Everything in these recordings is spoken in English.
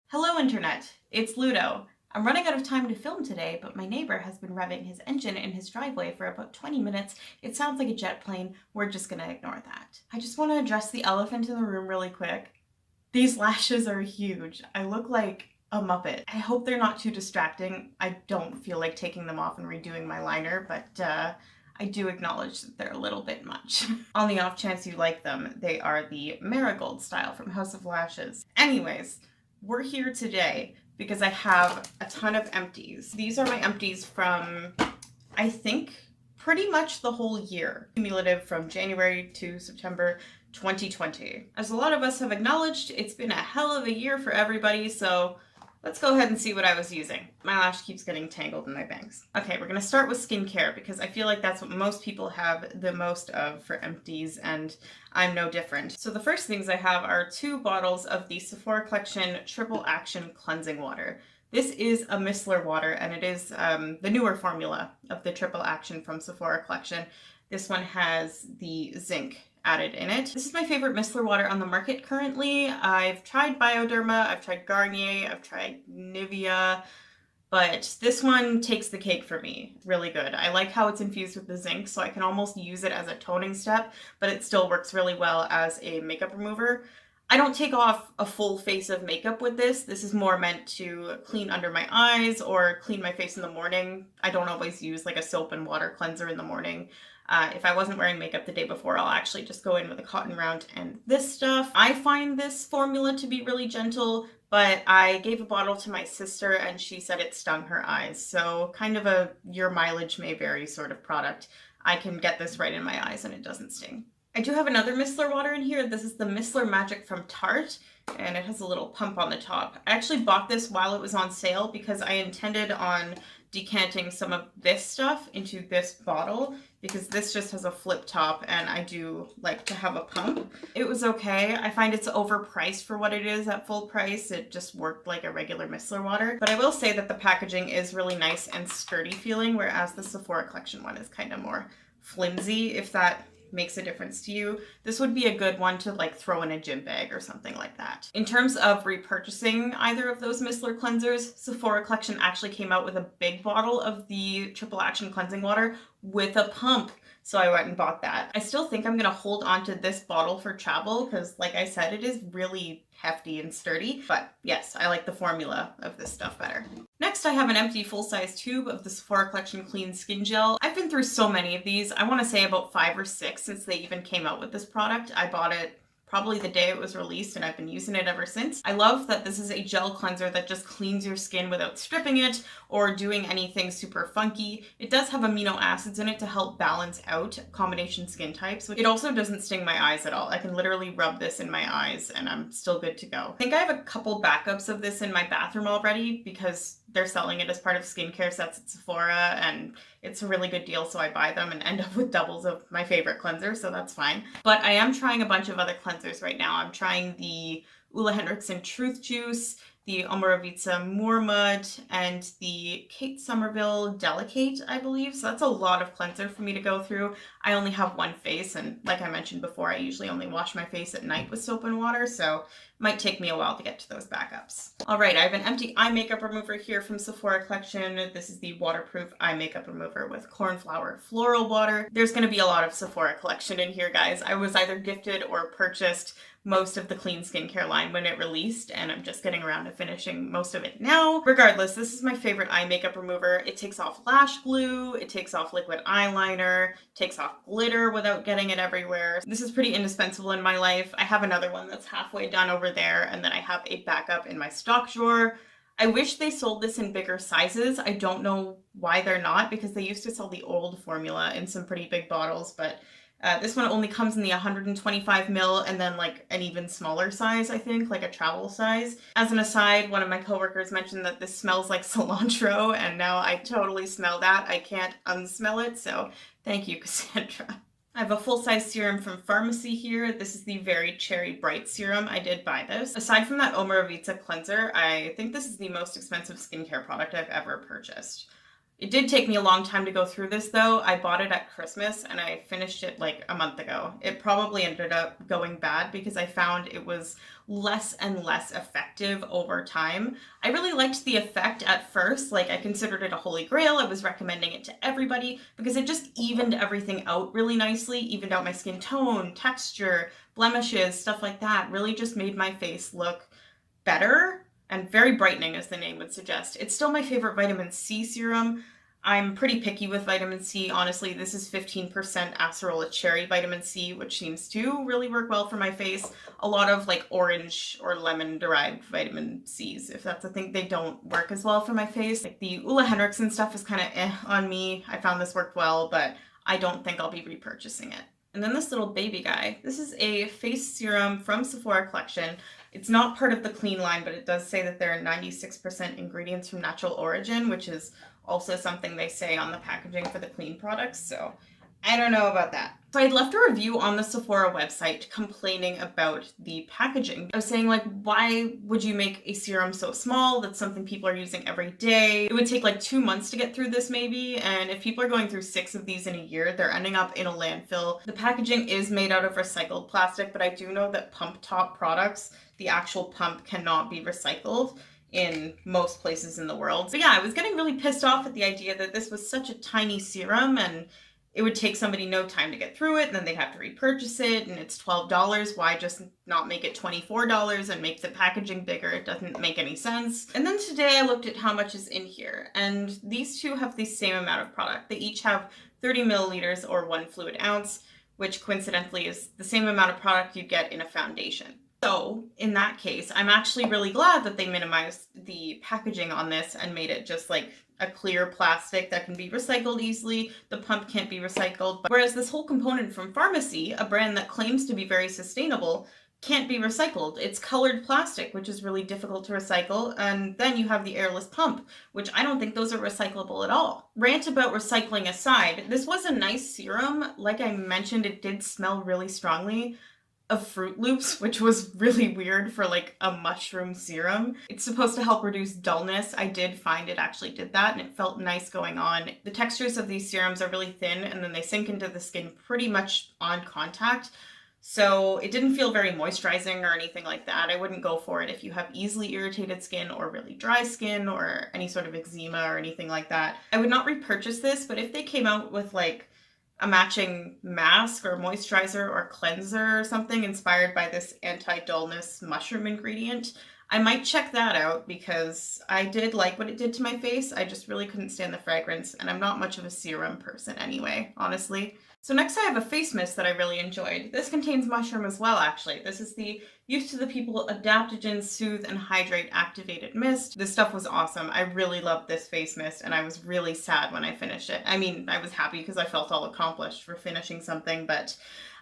Hello Internet, it's Ludo. I'm running out of time to film today, but my neighbor has been revving his engine in his driveway for about 20 minutes. It sounds like a jet plane. We're just gonna ignore that. I just want to address the elephant in the room really quick. These lashes are huge. I look like a Muppet. I hope they're not too distracting. I don't feel like taking them off and redoing my liner, but I do acknowledge that they're a little bit much. On the off chance you like them, they are the marigold style from House of Lashes. Anyways, we're here today because I have a ton of empties. These are my empties from, I think, pretty much the whole year. Cumulative from January to September 2020. As a lot of us have acknowledged, it's been a hell of a year for everybody, so let's go ahead and see what I was using. My lash keeps getting tangled in my bangs. Okay, we're gonna start with skincare because I feel like that's what most people have the most of for empties, and I'm no different. So the first things I have are 2 bottles of the Sephora Collection Triple Action Cleansing Water. This is a micellar water, and it is the newer formula of the Triple Action from Sephora Collection. This one has the zinc added in it. This is my favorite micellar water on the market currently. I've tried Bioderma, I've tried Garnier, I've tried Nivea, but this one takes the cake for me. It's really good. I like how it's infused with the zinc, so I can almost use it as a toning step, but it still works really well as a makeup remover. I don't take off a full face of makeup with this. This is more meant to clean under my eyes or clean my face in the morning. I don't always use like a soap and water cleanser in the morning. If I wasn't wearing makeup the day before, I'll actually just go in with a cotton round and this stuff. I find this formula to be really gentle, but I gave a bottle to my sister and she said it stung her eyes. So kind of a your mileage may vary sort of product. I can get this right in my eyes and it doesn't sting. I do have another micellar water in here. This is the Micellar Magic from Tarte, and it has a little pump on the top. I actually bought this while it was on sale because I intended on decanting some of this stuff into this bottle because this just has a flip top and I do like to have a pump. It was okay. I find it's overpriced for what it is at full price. It just worked like a regular micellar water. But I will say that the packaging is really nice and sturdy feeling, whereas the Sephora Collection one is kind of more flimsy, if that makes a difference to you. This would be a good one to like throw in a gym bag or something like that. In terms of repurchasing either of those micellar cleansers, Sephora Collection actually came out with a big bottle of the Triple Action Cleansing Water with a pump. So I went and bought that. I still think I'm gonna hold on to this bottle for travel because like I said, it is really hefty and sturdy. But yes, I like the formula of this stuff better. Next, I have an empty full-size tube of the Sephora Collection Clean Skin Gel. I've been through so many of these. I want to say about 5 or 6 since they even came out with this product. I bought it probably the day it was released and I've been using it ever since. I love that this is a gel cleanser that just cleans your skin without stripping it or doing anything super funky. It does have amino acids in it to help balance out combination skin types. It also doesn't sting my eyes at all. I can literally rub this in my eyes and I'm still good to go. I think I have a couple backups of this in my bathroom already because they're selling it as part of skincare sets at Sephora and it's a really good deal, so I buy them and end up with doubles of my favorite cleanser, so that's fine. But I am trying a bunch of other cleansers right now. I'm trying the Ulla Henriksen Truth Juice, the Omorovitsa Moormud, and the Kate Somerville Delicate, I believe. So that's a lot of cleanser for me to go through. I only have one face, and like I mentioned before, I usually only wash my face at night with soap and water, so it might take me a while to get to those backups. All right, I have an empty eye makeup remover here from Sephora Collection. This is the waterproof eye makeup remover with cornflower floral water. There's going to be a lot of Sephora Collection in here, guys. I was either gifted or purchased most of the clean skincare line when it released, and I'm just getting around to finishing most of it now. Regardless, this is my favorite eye makeup remover. It takes off lash glue, it takes off liquid eyeliner, takes off glitter without getting it everywhere. This is pretty indispensable in my life. I have another one that's halfway done over there, and then I have a backup in my stock drawer. I wish they sold this in bigger sizes. I don't know why they're not, because they used to sell the old formula in some pretty big bottles, but this one only comes in the 125 ml and then like an even smaller size, I think, like a travel size. As an aside, one of my coworkers mentioned that this smells like cilantro, and now I totally smell that. I can't unsmell it, so thank you, Cassandra. I have a full-size serum from Farmacy here. This is the Very Cherry Bright Serum. I did buy this. Aside from that Omorovitsa cleanser, I think this is the most expensive skincare product I've ever purchased. It did take me a long time to go through this though. I bought it at Christmas and I finished it like a month ago. It probably ended up going bad because I found it was less and less effective over time. I really liked the effect at first. Like, I considered it a holy grail. I was recommending it to everybody because it just evened everything out really nicely, evened out my skin tone, texture, blemishes, stuff like that. Really just made my face look better and very brightening, as the name would suggest. It's still my favorite vitamin C serum. I'm pretty picky with vitamin C, honestly. This is 15% Acerola cherry vitamin C, which seems to really work well for my face. A lot of like orange or lemon derived vitamin C's, if that's a thing, they don't work as well for my face. Like the Ulla Henriksen stuff is kind of on me. I found this worked well, but I don't think I'll be repurchasing it. And then this little baby guy. This is a face serum from Sephora collection. It's not part of the clean line, but it does say that there are 96% ingredients from natural origin, which is also something they say on the packaging for the clean products. So I don't know about that. So I'd left a review on the Sephora website complaining about the packaging. I was saying, like, why would you make a serum so small? That's something people are using every day. It would take like 2 months to get through this maybe. And if people are going through 6 of these in a year, they're ending up in a landfill. The packaging is made out of recycled plastic, but I do know that pump top products, the actual pump cannot be recycled in most places in the world. So yeah, I was getting really pissed off at the idea that this was such a tiny serum and it would take somebody no time to get through it, and then they'd have to repurchase it, and it's $12. Why just not make it $24 and make the packaging bigger? It doesn't make any sense. And then today I looked at how much is in here, and these two have the same amount of product. They each have 30 milliliters or 1 fluid ounce, which coincidentally is the same amount of product you get in a foundation. So in that case, I'm actually really glad that they minimized the packaging on this and made it just like a clear plastic that can be recycled easily. The pump can't be recycled. Whereas this whole component from Farmacy, a brand that claims to be very sustainable, can't be recycled. It's colored plastic, which is really difficult to recycle. And then you have the airless pump, which I don't think those are recyclable at all. Rant about recycling aside, this was a nice serum. Like I mentioned, it did smell really strongly of Fruit Loops, which was really weird for like a mushroom serum. It's supposed to help reduce dullness. I did find it actually did that and it felt nice going on. The textures of these serums are really thin and then they sink into the skin pretty much on contact. So it didn't feel very moisturizing or anything like that. I wouldn't go for it if you have easily irritated skin or really dry skin or any sort of eczema or anything like that. I would not repurchase this, but if they came out with like a matching mask or moisturizer or cleanser or something inspired by this anti-dullness mushroom ingredient, I might check that out because I did like what it did to my face. I just really couldn't stand the fragrance and I'm not much of a serum person anyway, honestly. So next I have a face mist that I really enjoyed. This contains mushroom as well, actually. This is the Youth to the People Adaptogen Soothe and Hydrate Activated Mist. This stuff was awesome. I really loved this face mist and I was really sad when I finished it. I mean, I was happy because I felt all accomplished for finishing something, but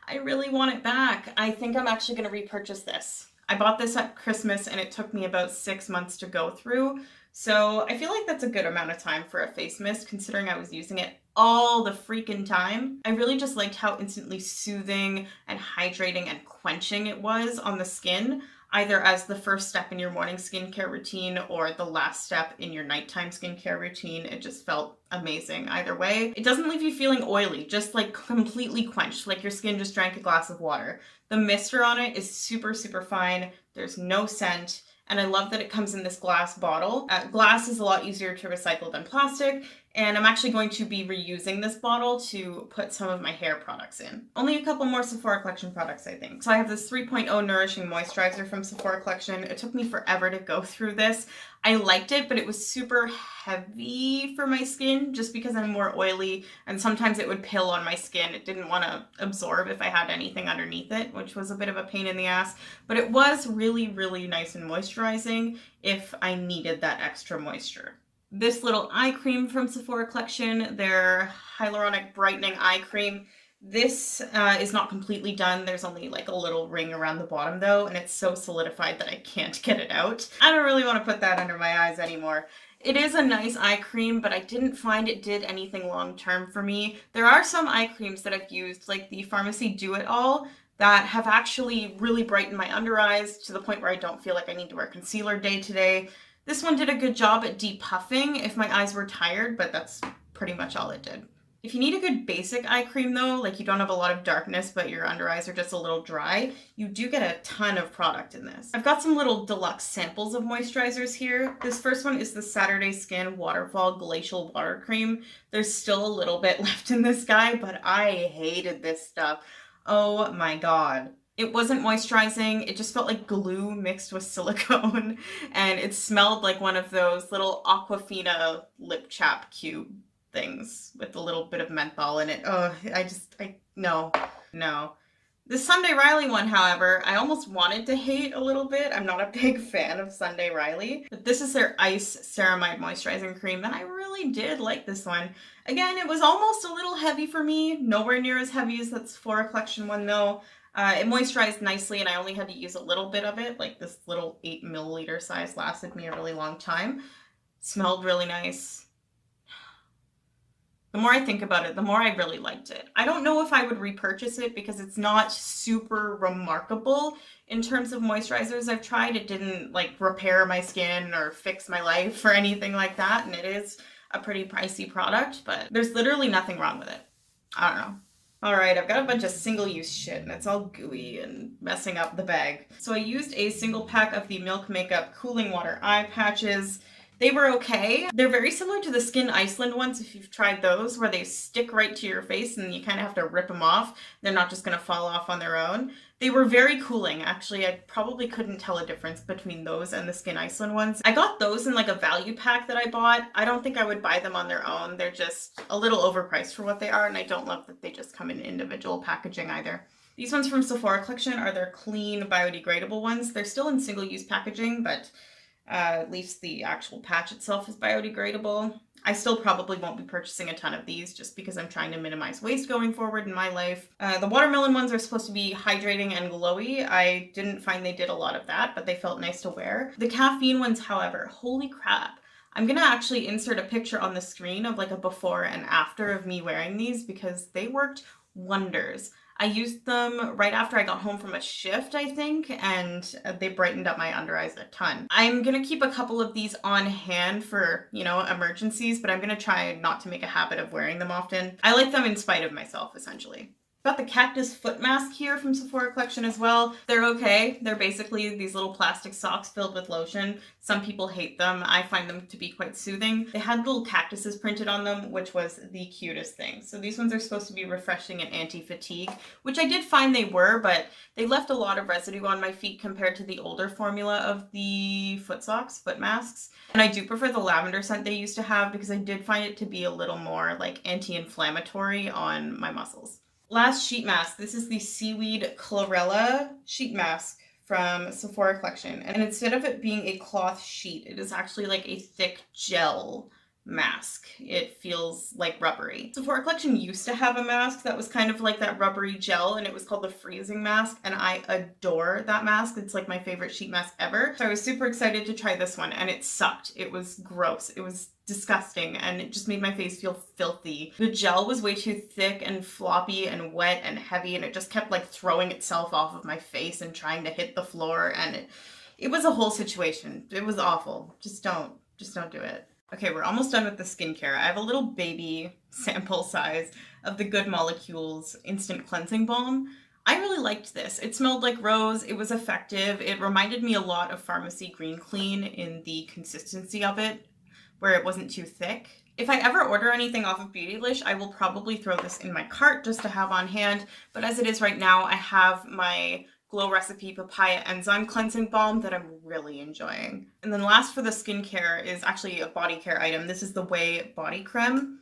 I really want it back. I think I'm actually going to repurchase this. I bought this at Christmas and it took me about 6 months to go through. So I feel like that's a good amount of time for a face mist considering I was using it all the freaking time. I really just liked how instantly soothing and hydrating and quenching it was on the skin, either as the first step in your morning skincare routine or the last step in your nighttime skincare routine. It just felt amazing either way. It doesn't leave you feeling oily, just like completely quenched, like your skin just drank a glass of water. The mister on it is super, super fine. There's no scent. And I love that it comes in this glass bottle. Glass is a lot easier to recycle than plastic, and I'm actually going to be reusing this bottle to put some of my hair products in. Only a couple more Sephora Collection products, I think. So I have this 3.0 Nourishing Moisturizer from Sephora Collection. It took me forever to go through this. I liked it, but it was super heavy for my skin just because I'm more oily, and sometimes it would pill on my skin. It didn't want to absorb if I had anything underneath it, which was a bit of a pain in the ass, but it was really, really nice and moisturizing if I needed that extra moisture. This little eye cream from Sephora Collection, their Hyaluronic Brightening Eye Cream. This is not completely done. There's only like a little ring around the bottom though, and it's so solidified that I can't get it out. I don't really want to put that under my eyes anymore. It is a nice eye cream, but I didn't find it did anything long term for me. There are some eye creams that I've used, like the Farmacy Do It All, that have actually really brightened my under eyes to the point where I don't feel like I need to wear concealer day to day. This one did a good job at depuffing if my eyes were tired, but that's pretty much all it did. If you need a good basic eye cream though, like you don't have a lot of darkness but your under eyes are just a little dry, you do get a ton of product in this. I've got some little deluxe samples of moisturizers here. This first one is the Saturday Skin Waterfall Glacial Water Cream. There's still a little bit left in this guy, but I hated this stuff. Oh my god. It wasn't moisturizing, it just felt like glue mixed with silicone, and it smelled like one of those little Aquafina lip chap cube things with a little bit of menthol in it. Oh, no. The Sunday Riley one, however, I almost wanted to hate a little bit. I'm not a big fan of Sunday Riley, but this is their Ice Ceramide Moisturizing Cream, and I really did like this one. Again, it was almost a little heavy for me, nowhere near as heavy as that Sephora collection one though. It moisturized nicely and I only had to use a little bit of it, like this little 8 milliliter size lasted me a really long time. Smelled really nice. The more I think about it, the more I really liked it. I don't know if I would repurchase it because it's not super remarkable in terms of moisturizers I've tried. It didn't like repair my skin or fix my life or anything like that, and it is a pretty pricey product, but there's literally nothing wrong with it. I don't know. Alright, I've got a bunch of single-use shit and it's all gooey and messing up the bag. So I used a single pack of the Milk Makeup Cooling Water Eye Patches. They were okay. They're very similar to the Skin Iceland ones if you've tried those, where they stick right to your face and you kind of have to rip them off. They're not just going to fall off on their own. They were very cooling. Actually, I probably couldn't tell a difference between those and the Skin Iceland ones. I got those in like a value pack that I bought. I don't think I would buy them on their own. They're just a little overpriced for what they are, and I don't love that they just come in individual packaging either. These ones from Sephora collection are their clean, biodegradable ones. They're still in single-use packaging, but at least the actual patch itself is biodegradable. I still probably won't be purchasing a ton of these just because I'm trying to minimize waste going forward in my life. The watermelon ones are supposed to be hydrating and glowy. I didn't find they did a lot of that, but they felt nice to wear. The caffeine ones, however, holy crap. I'm gonna actually insert a picture on the screen of like a before and after of me wearing these because they worked wonders. I used them right after I got home from a shift, I think, and they brightened up my under eyes a ton. I'm gonna keep a couple of these on hand for, you know, emergencies, but I'm gonna try not to make a habit of wearing them often. I like them in spite of myself, essentially. Got the cactus foot mask here from Sephora collection as well. They're okay. They're basically these little plastic socks filled with lotion. Some people hate them. I find them to be quite soothing. They had little cactuses printed on them, which was the cutest thing. So these ones are supposed to be refreshing and anti-fatigue, which I did find they were, but they left a lot of residue on my feet compared to the older formula of the foot masks. And I do prefer the lavender scent they used to have because I did find it to be a little more like anti-inflammatory on my muscles. Last sheet mask. This is the Seaweed Chlorella sheet mask from Sephora collection. And instead of it being a cloth sheet, it is actually like a thick gel mask. It feels like rubbery. Sephora collection used to have a mask that was kind of like that rubbery gel, and it was called the freezing mask, and I adore that mask. It's like my favorite sheet mask ever. So I was super excited to try this one, and it sucked. It was gross. It was disgusting, and it just made my face feel filthy. The gel was way too thick and floppy and wet and heavy, and it just kept like throwing itself off of my face and trying to hit the floor, and it was a whole situation. It was awful. Just don't do it. Okay, we're almost done with the skincare. I have a little baby sample size of the Good Molecules Instant Cleansing Balm. I really liked this. It smelled like rose. It was effective. It reminded me a lot of Farmacy Green Clean in the consistency of it, where it wasn't too thick. If I ever order anything off of Beautylish, I will probably throw this in my cart just to have on hand. But as it is right now, I have my Glow Recipe Papaya Enzyme Cleansing Balm that I'm really enjoying. And then last for the skincare is actually a body care item. This is the Way Body Creme.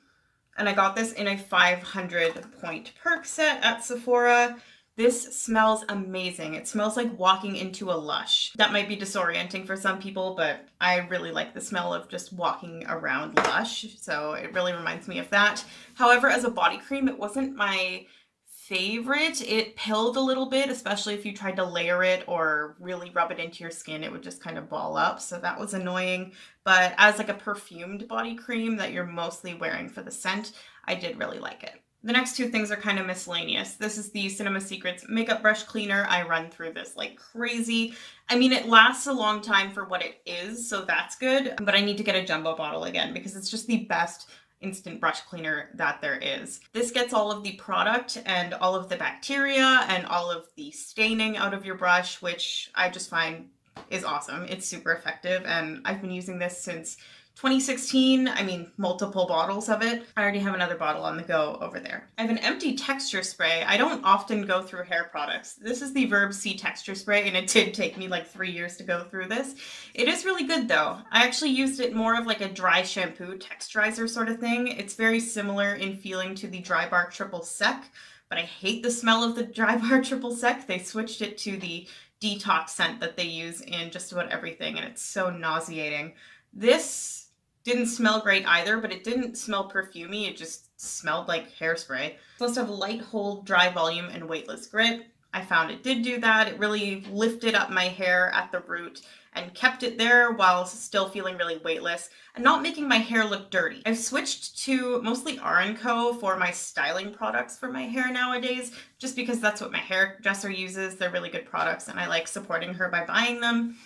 And I got this in a 500 point perk set at Sephora. This smells amazing. It smells like walking into a Lush. That might be disorienting for some people, but I really like the smell of just walking around Lush. So it really reminds me of that. However, as a body cream, it wasn't my favorite. It pilled a little bit, especially if you tried to layer it or really rub it into your skin, it would just kind of ball up. So that was annoying. But as like a perfumed body cream that you're mostly wearing for the scent, I did really like it. The next two things are kind of miscellaneous. This is the Cinema Secrets Makeup Brush Cleaner. I run through this like crazy. I mean, it lasts a long time for what it is, so that's good, but I need to get a jumbo bottle again because it's just the best instant brush cleaner that there is. This gets all of the product and all of the bacteria and all of the staining out of your brush, which I just find is awesome. It's super effective, and I've been using this since 2016, I mean, multiple bottles of it. I already have another bottle on the go over there. I have an empty texture spray. I don't often go through hair products. This is the Verb C texture spray, and it did take me like 3 years to go through this. It is really good though. I actually used it more of like a dry shampoo texturizer sort of thing. It's very similar in feeling to the Dry Bar Triple Sec, but I hate the smell of the Dry Bar Triple Sec. They switched it to the detox scent that they use in just about everything, and it's so nauseating. This didn't smell great either, but it didn't smell perfumey. It just smelled like hairspray. It's supposed to have light hold, dry volume, and weightless grit. I found it did do that. It really lifted up my hair at the root and kept it there while still feeling really weightless and not making my hair look dirty. I've switched to mostly R&Co for my styling products for my hair nowadays, just because that's what my hairdresser uses. They're really good products and I like supporting her by buying them.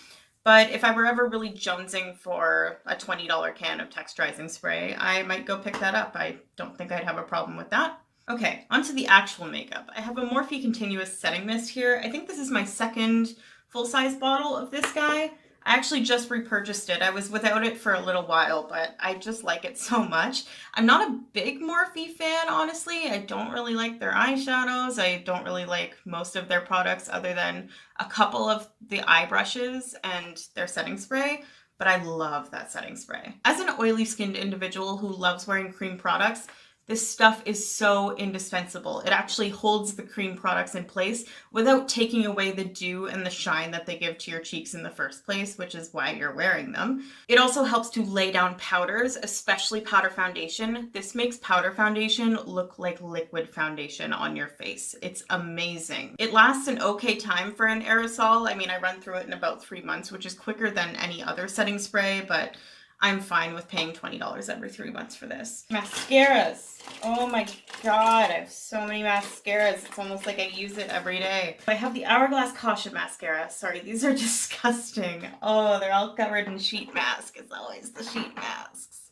But if I were ever really jonesing for a $20 can of texturizing spray, I might go pick that up. I don't think I'd have a problem with that. Okay, onto the actual makeup. I have a Morphe Continuous Setting Mist here. I think this is my second full-size bottle of this guy. I actually just repurchased it. I was without it for a little while, but I just like it so much. I'm not a big Morphe fan, honestly. I don't really like their eyeshadows. I don't really like most of their products other than a couple of the eye brushes and their setting spray, but I love that setting spray. As an oily skinned individual who loves wearing cream products, this stuff is so indispensable. It actually holds the cream products in place without taking away the dew and the shine that they give to your cheeks in the first place, which is why you're wearing them. It also helps to lay down powders, especially powder foundation. This makes powder foundation look like liquid foundation on your face. It's amazing. It lasts an okay time for an aerosol. I mean, I run through it in about 3 months, which is quicker than any other setting spray, but I'm fine with paying $20 every 3 months for this. Mascaras. Oh my god, I have so many mascaras. It's almost like I use it every day. I have the Hourglass Caution Mascara. Sorry, these are disgusting. Oh, they're all covered in sheet mask. It's always the sheet masks.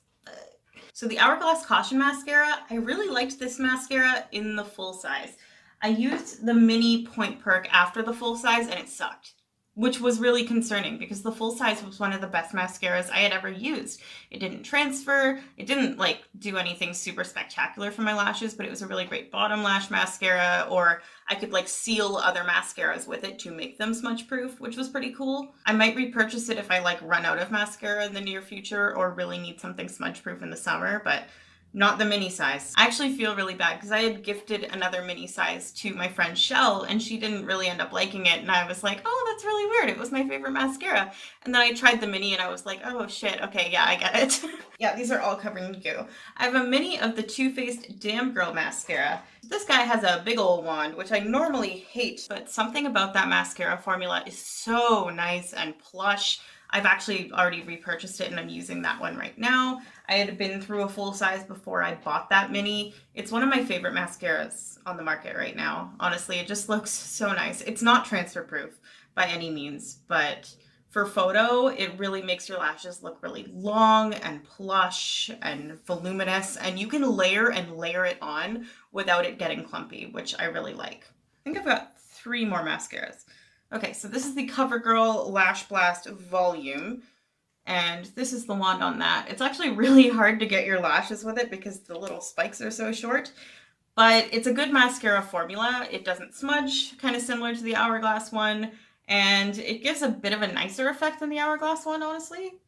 So the Hourglass Caution Mascara, I really liked this mascara in the full size. I used the mini Point Perk after the full size and it sucked, which was really concerning because the full size was one of the best mascaras I had ever used. It didn't transfer, it didn't like do anything super spectacular for my lashes, but it was a really great bottom lash mascara, or I could like seal other mascaras with it to make them smudge proof, which was pretty cool. I might repurchase it if I like run out of mascara in the near future or really need something smudge proof in the summer, but not the mini size. I actually feel really bad because I had gifted another mini size to my friend Shell and she didn't really end up liking it, and I was like, oh, that's really weird. It was my favorite mascara. And then I tried the mini and I was like, oh shit, okay, yeah, I get it. Yeah, these are all covered in goo. I have a mini of the Too Faced Damn Girl mascara. This guy has a big old wand, which I normally hate, but something about that mascara formula is so nice and plush. I've actually already repurchased it and I'm using that one right now. I had been through a full size before I bought that mini. It's one of my favorite mascaras on the market right now. Honestly, it just looks so nice. It's not transfer proof by any means, but for photo, it really makes your lashes look really long and plush and voluminous, and you can layer and layer it on without it getting clumpy, which I really like. I think I've got 3 more mascaras. Okay, so this is the CoverGirl Lash Blast Volume, and this is the wand on that. It's actually really hard to get your lashes with it because the little spikes are so short, but it's a good mascara formula. It doesn't smudge, kind of similar to the Hourglass one, and it gives a bit of a nicer effect than the Hourglass one, honestly.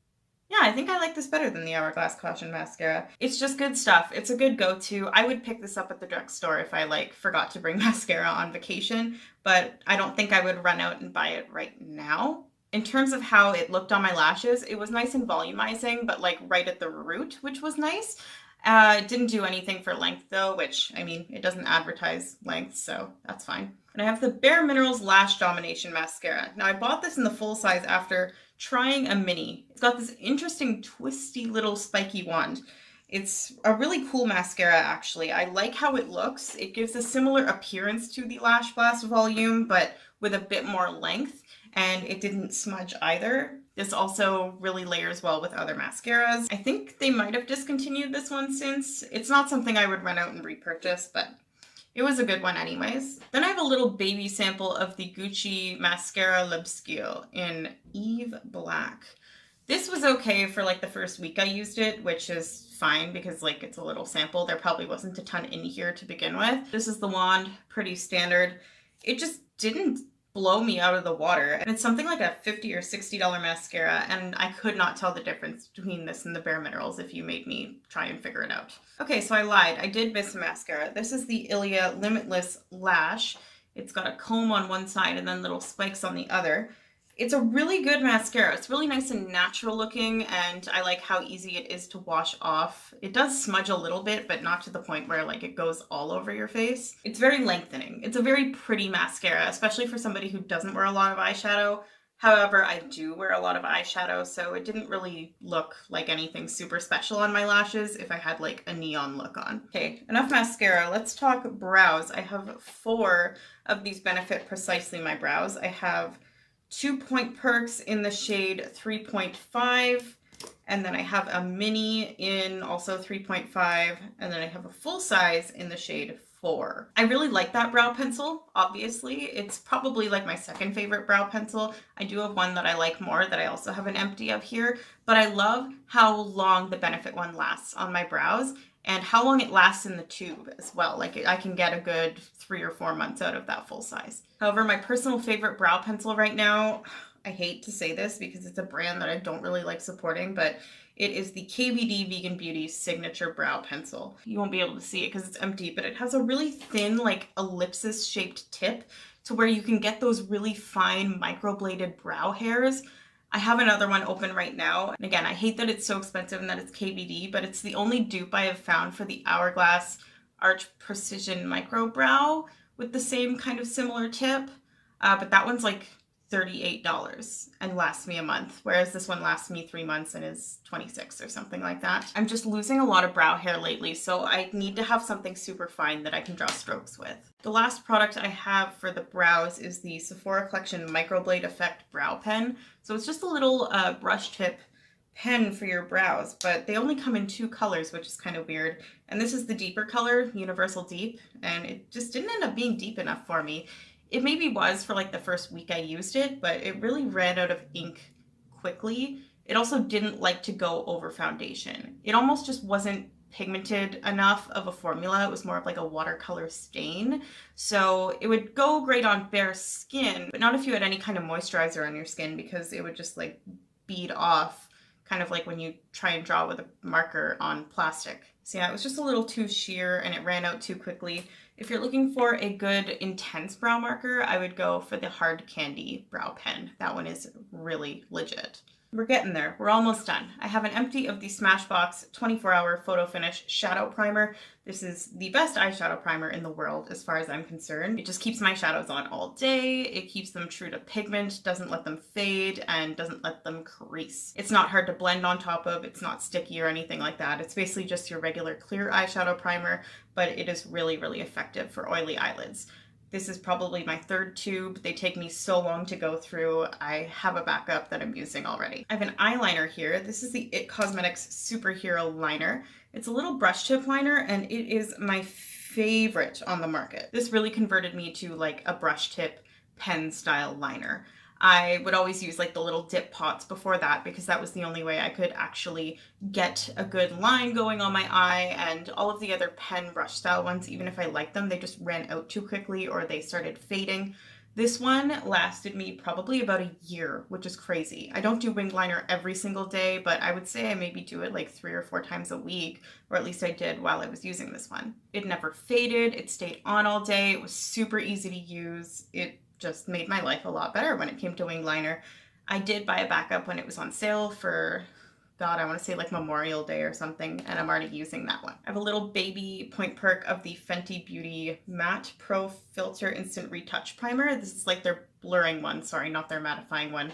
Yeah, I think I like this better than the Hourglass Caution Mascara. It's just good stuff. It's a good go-to. I would pick this up at the drugstore if I like forgot to bring mascara on vacation, but I don't think I would run out and buy it right now. In terms of how it looked on my lashes, it was nice and volumizing, but like right at the root, which was nice. It didn't do anything for length though, which, I mean, it doesn't advertise length, so that's fine. And I have the Bare Minerals Lash Domination Mascara. Now I bought this in the full size after trying a mini. It's got this interesting twisty little spiky wand. It's a really cool mascara, actually. I like how it looks. It gives a similar appearance to the Lash Blast Volume, but with a bit more length, and it didn't smudge either. This also really layers well with other mascaras. I think they might have discontinued this one since. It's not something I would run out and repurchase, but it was a good one anyways. Then I have a little baby sample of the Gucci Mascara L'Obscure in Eve Black. This was okay for like the first week I used it, which is fine because like it's a little sample. There probably wasn't a ton in here to begin with. This is the wand, pretty standard. It just didn't blow me out of the water. And it's something like a $50 or $60 mascara, and I could not tell the difference between this and the Bare Minerals if you made me try and figure it out. Okay, so I lied. I did miss a mascara. This is the Ilia Limitless Lash. It's got a comb on one side and then little spikes on the other. It's a really good mascara. It's really nice and natural looking, and I like how easy it is to wash off. It does smudge a little bit, but not to the point where like it goes all over your face. It's very lengthening. It's a very pretty mascara, especially for somebody who doesn't wear a lot of eyeshadow. However, I do wear a lot of eyeshadow, so it didn't really look like anything super special on my lashes if I had like a neon look on. Okay, enough mascara. Let's talk brows. I have 4 of these Benefit Precisely My Brows. I have 2 Point Perks in the shade 3.5, and then I have a mini in also 3.5, and then I have a full size in the shade 4. I really like that brow pencil, obviously. It's probably like my second favorite brow pencil. I do have one that I like more that I also have an empty of here, but I love how long the Benefit one lasts on my brows and how long it lasts in the tube as well. Like I can get a good 3 or 4 months out of that full size. However, my personal favorite brow pencil right now, I hate to say this because it's a brand that I don't really like supporting, but it is the KVD Vegan Beauty Signature Brow Pencil. You won't be able to see it because it's empty, but it has a really thin, like ellipsis shaped tip to where you can get those really fine microbladed brow hairs. I have another one open right now. And again, I hate that it's so expensive and that it's KVD, but it's the only dupe I have found for the Hourglass Arch Precision Micro Brow with the same kind of similar tip. But that one's like $38 and lasts me a month, whereas this one lasts me 3 months and is $26 or something like that. I'm just losing a lot of brow hair lately, so I need to have something super fine that I can draw strokes with. The last product I have for the brows is the Sephora Collection Microblade Effect Brow Pen. So it's just a little brush tip pen for your brows, but they only come in 2 colors, which is kind of weird. And this is the deeper color, Universal Deep, and it just didn't end up being deep enough for me. It maybe was for like the first week I used it, but it really ran out of ink quickly. It also didn't like to go over foundation. It almost just wasn't pigmented enough of a formula. It was more of like a watercolor stain. So it would go great on bare skin, but not if you had any kind of moisturizer on your skin because it would just like bead off, kind of like when you try and draw with a marker on plastic. So yeah, it was just a little too sheer and it ran out too quickly. If you're looking for a good intense brow marker, I would go for the Hard Candy brow pen. That one is really legit. We're getting there. We're almost done. I have an empty of the Smashbox 24-hour Photo Finish Shadow Primer. This is the best eyeshadow primer in the world as far as I'm concerned. It just keeps my shadows on all day. It keeps them true to pigment, doesn't let them fade, and doesn't let them crease. It's not hard to blend on top of. It's not sticky or anything like that. It's basically just your regular clear eyeshadow primer, but it is really, really effective for oily eyelids. This is probably my 3rd tube. They take me so long to go through. I have a backup that I'm using already. I have an eyeliner here. This is the IT Cosmetics Superhero Liner. It's a little brush tip liner and it is my favorite on the market. This really converted me to like a brush tip pen style liner. I would always use like the little dip pots before that because that was the only way I could actually get a good line going on my eye, and all of the other pen brush style ones, even if I liked them, they just ran out too quickly or they started fading. This one lasted me probably about a year, which is crazy. I don't do winged liner every single day, but I would say I maybe do it like 3 or 4 times a week, or at least I did while I was using this one. It never faded, it stayed on all day, it was super easy to use. It just made my life a lot better when it came to winged liner. I did buy a backup when it was on sale for, God, I want to say like Memorial Day or something, and I'm already using that one. I have a little baby point perk of the Fenty Beauty Matte Pro Filter Instant Retouch Primer. This is like their blurring one, sorry, not their mattifying one.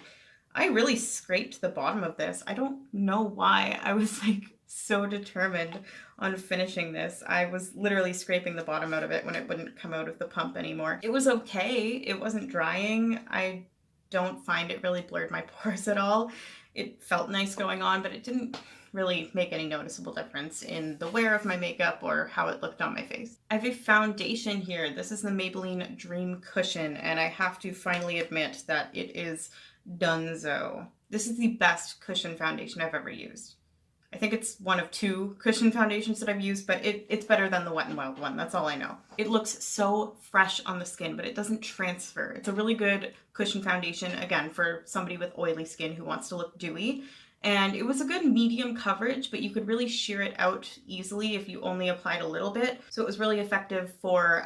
I really scraped the bottom of this. I don't know why. I was like so determined on finishing this. I was literally scraping the bottom out of it when it wouldn't come out of the pump anymore. It was okay. It wasn't drying. I don't find it really blurred my pores at all. It felt nice going on, but it didn't really make any noticeable difference in the wear of my makeup or how it looked on my face. I have a foundation here. This is the Maybelline Dream Cushion, and I have to finally admit that it is donezo. This is the best cushion foundation I've ever used. I think it's one of 2 cushion foundations that I've used, but it's better than the Wet n Wild one. That's all I know. It looks so fresh on the skin, but it doesn't transfer. It's a really good cushion foundation, again, for somebody with oily skin who wants to look dewy. And it was a good medium coverage, but you could really sheer it out easily if you only applied a little bit. So it was really effective for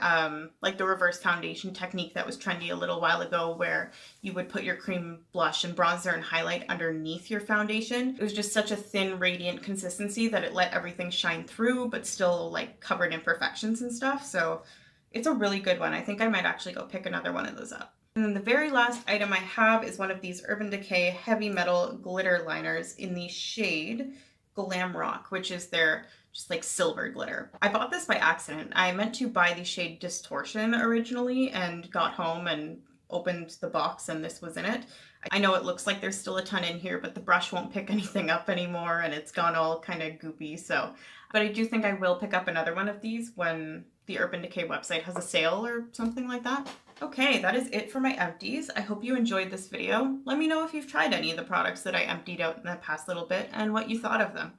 like the reverse foundation technique that was trendy a little while ago, where you would put your cream blush and bronzer and highlight underneath your foundation. It was just such a thin, radiant consistency that it let everything shine through, but still like covered imperfections and stuff. So it's a really good one. I think I might actually go pick another one of those up. And then the very last item I have is one of these Urban Decay Heavy Metal Glitter Liners in the shade Glam Rock, which is their just like silver glitter. I bought this by accident. I meant to buy the shade Distortion originally and got home and opened the box and this was in it. I know it looks like there's still a ton in here, but the brush won't pick anything up anymore and it's gone all kind of goopy. So, but I do think I will pick up another one of these when the Urban Decay website has a sale or something like that. Okay, that is it for my empties. I hope you enjoyed this video. Let me know if you've tried any of the products that I emptied out in the past little bit and what you thought of them.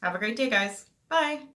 Have a great day, guys. Bye!